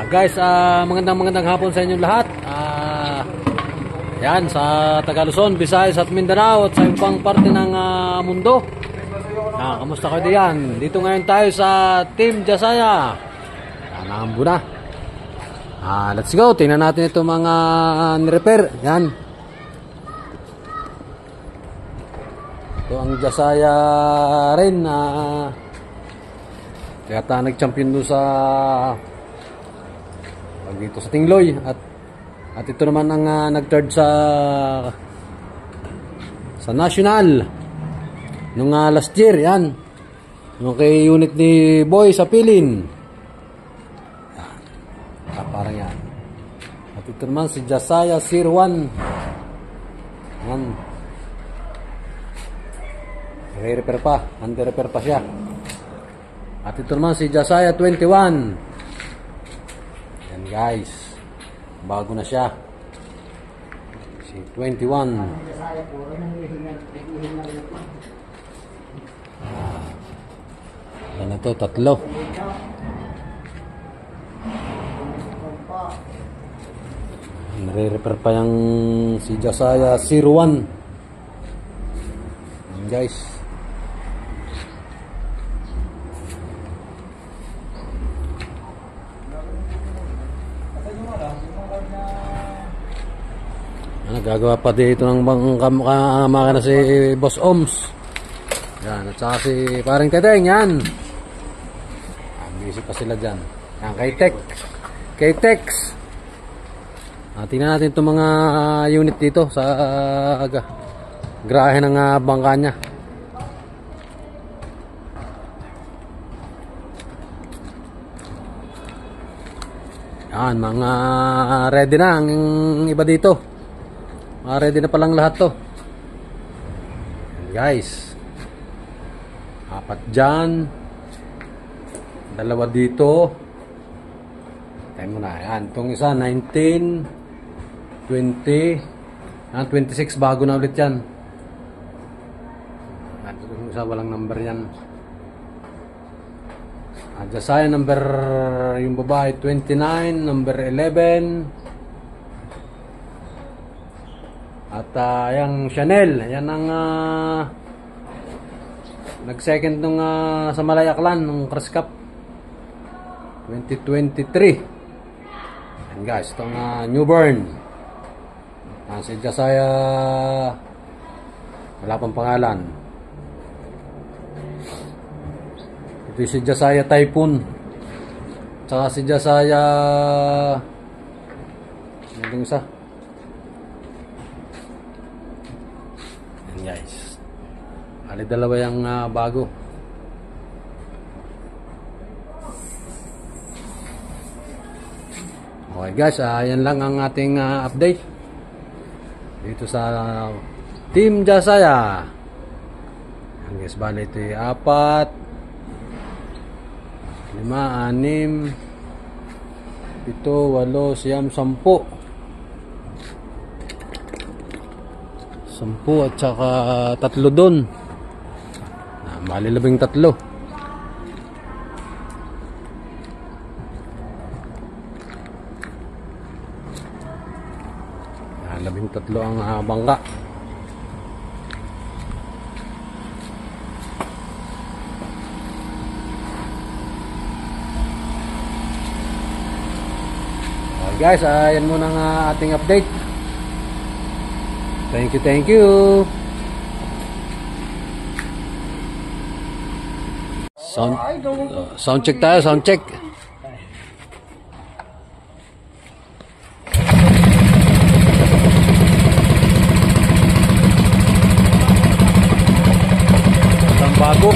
Guys, magandang hapon sa inyong lahat. Yan, sa Tagaluzon, Visayas at Mindanao at sa ibang parte ng mundo. Kamusta kayo diyan? Dito ngayon tayo sa Team Jasaya. Naambo na. Let's go, tingnan natin ito mga ni-repair. Yan. Ito ang Jasaya rin. Kaya tayo nag-champion doon sa dito sa Tingloy at ito naman ang nag-third sa national nung last year. Yan yung kay unit ni Boy sa Pilin. Parang yan. At ito naman si Jasaya Sir 1. Yan, re-repair pa, under-repair pa siya. At ito naman si Jasaya 21. Guys, bago na siya si 21. Ano to, tatlo. Nare-repair pa yung si Jasaya 01. Guys, gagawa pa dito ng makina si Boss Oms. Yan, at saka si paring Teteng. Yan, busy pa sila dyan. Yan, kay Tex. Tingnan natin itong mga unit dito sa grahe ng bangka nya. Yan, mga ready na ang iba dito. Ready na palang lahat to. Guys, 4 dyan, 2 dito. Tayo muna. Yan, itong isa 19, 20, 26, bago na ulit yan. Itong isa walang number yan. Jasaya number, yung babae 29, number 11. At yung Chanel, yan ang nag-second nung sa Malayaklan nung Crush Cup 2023. And guys, itong newborn, si Jasaya, wala pang pangalan. Ito si Jasaya Typhoon, tsaka si Jasaya yung isa. Guys, dalawa yung bago. Okay guys, yan lang ang ating update dito sa Team Jasaya. Yan guys, bali ito 4, 5, 6, 7, 8, 9, 10. 10 at saka 3 doon. Bali 13. 13 ang bangka. Okay guys, yan muna ang ating update. Thank you. Sound check tayo, sound check. Ang bago.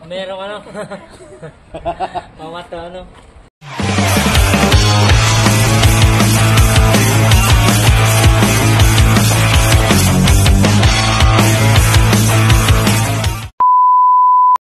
Merong ano? Pamato ano?